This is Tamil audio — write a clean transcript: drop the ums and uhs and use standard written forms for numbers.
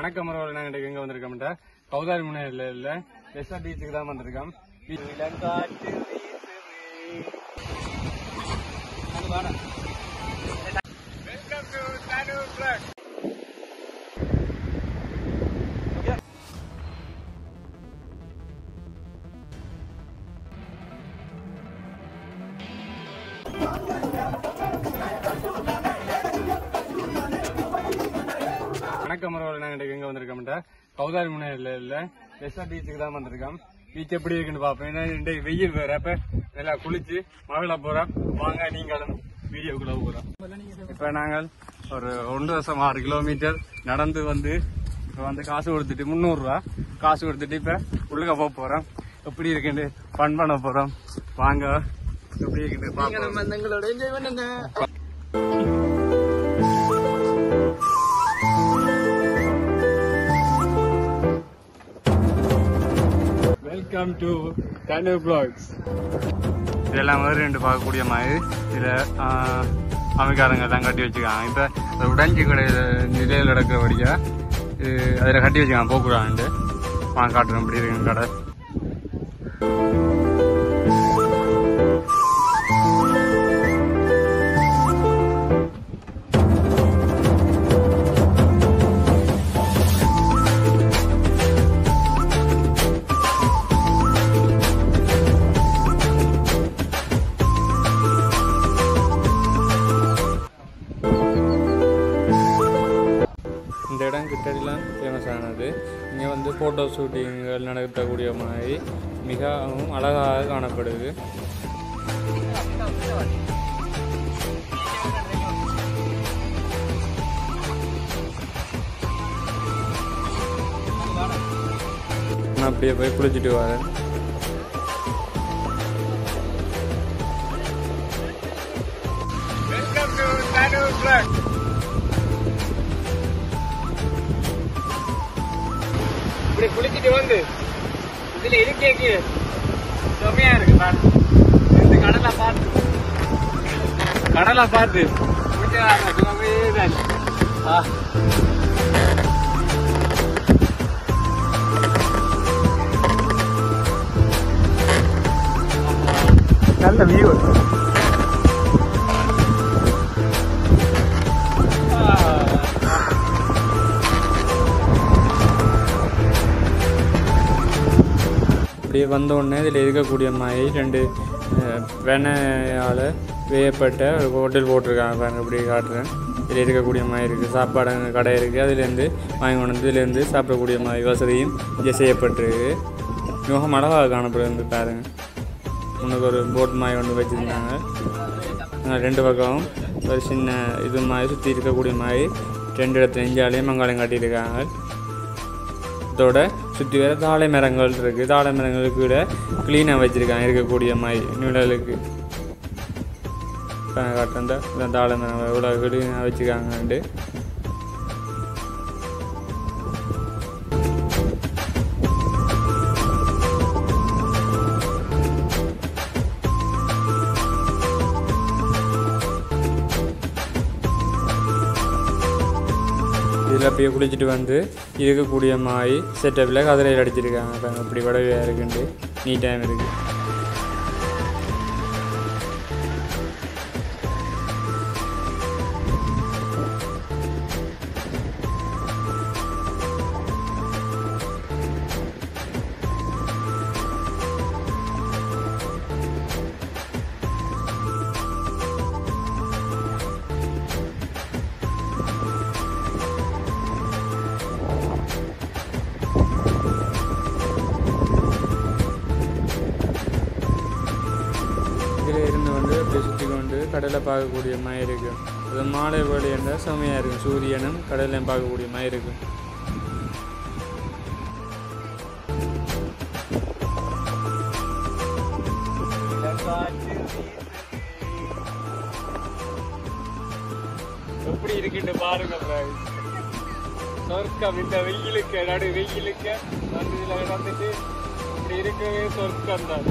வணக்கம் மரவல். நாங்கள் எங்க வந்திருக்கோம்டா கௌதாரி முனையில் இல்ல ரெஸ்டார்ட் பீச்சுக்கு தான் வந்திருக்கோம். வணக்கம் மரவல். நாங்கள் எங்க வந்திருக்கோம்டா கௌதாரி முனையில் இல்ல ரெஸ்டார்ட் பீச்சுக்கு தான் வந்திருக்கோம். பீச் எப்படி இருக்குன்னு பார்ப்போம். ஏன்னா வெயில் வேற, அப்ப நல்லா குளிச்சு மகள போறோம். வாங்க நீங்களும் வீடியோக்குள்ள போறோம். இப்ப நாங்கள் ஒரு 1.6 கிலோமீட்டர் நடந்து வந்து காசு கொடுத்துட்டு 300 ரூபா காசு கொடுத்துட்டு இப்ப உள்ளுக்க போக போறோம். எப்படி இருக்குன்னு ஃபன் பண்ண போறோம். வாங்க எப்படி இருக்குன்னு பாப்போம். Welcome to Thanu vlogs. இதெல்லாம் ரெண்டு பார்க்கக்கூடிய மாதிரி இதுல அமைக்காரங்க எல்லாம் கட்டி வச்சுக்காங்க. இப்ப உடஞ்சி கடையில நிலையில் நடக்கிறபடியா அதுல கட்டி வச்சுக்காங்க போக்கூடாது. வாங்க காட்டுறோம் எப்படி இருக்கு கடை. இந்த இடம் கிட்டடிலாம் ஃபேமஸ் ஆனது. இங்கே வந்து ஃபோட்டோ ஷூட்டிங்கள் நடத்தக்கூடிய மாதிரி மிகவும் அழகாக காணப்படுது. நான் அப்படியே போய் குளிச்சுட்டு வரேன். இப்படி குளிச்சுட்டு வந்து இதுல இருக்கே செம்மையா இருக்கு. கடலை பார்த்து நல்ல வியூ. அப்படியே வந்தோடனே இதில் இருக்கக்கூடிய மாதிரி 2 வெனையால் வேயப்பட்ட ஒரு ஹோட்டல் போட்டிருக்காங்க. பாருங்க இப்படி காட்டுறேன். இதில் இருக்கக்கூடிய மாதிரி இருக்குது. சாப்பாடு கடை இருக்குது. அதுலேருந்து வாங்கி கொண்டு வந்து இதுலேருந்து சாப்பிடக்கூடிய மாதிரி வசதியும் இங்கே செய்யப்பட்டிருக்கு. மிகவும் அழகாக காணப்படுது. பாருங்க, உனக்கு ஒரு போட் மாதிரி ஒன்று வச்சுருந்தாங்க. 2 பக்கமும் ஒரு சின்ன இது மாதிரி சுற்றி இருக்கக்கூடிய மாதிரி 2 இடத்துல நெஞ்சாலையும் மங்காலையும் காட்டியிருக்காங்க. இதோட சுற்றி வேறு தாழை மரங்கள் இருக்குது. தாழை மரங்களுக்கு கூட க்ளீனாக வச்சுருக்காங்க இருக்கக்கூடிய மாதிரி நிழலுக்கு. காட்டுறேன் இந்த தாழை மரம் எவ்வளோ க்ளீனாக வச்சுருக்காங்கன்ட்டு. இதில் அப்படியே குளிச்சுட்டு வந்து இருக்கக்கூடிய மாதிரி செட்டப்பில் கதிரையில் அடிச்சிருக்காங்க. இப்படி வடவையாக இருக்குன்ட்டு நீட்டாக இருக்குது. இருந்து வந்து அப்படியே சுற்றி கொண்டு கடலை பார்க்கக்கூடிய மாதிரி இருக்கும். அது மாலை வேலை என்றால் செம்மையாக இருக்கும். சூரியனும் கடலையும் பார்க்கக்கூடிய மாதிரி இருக்கும். எப்படி இருக்குன்னு பாருங்க. சொர்க்கம் இந்த வெயிலுக்கு வெயிலுக்கு வந்து இதில் வந்துட்டு இப்படி இருக்கவே சொர்க்கம் தான்.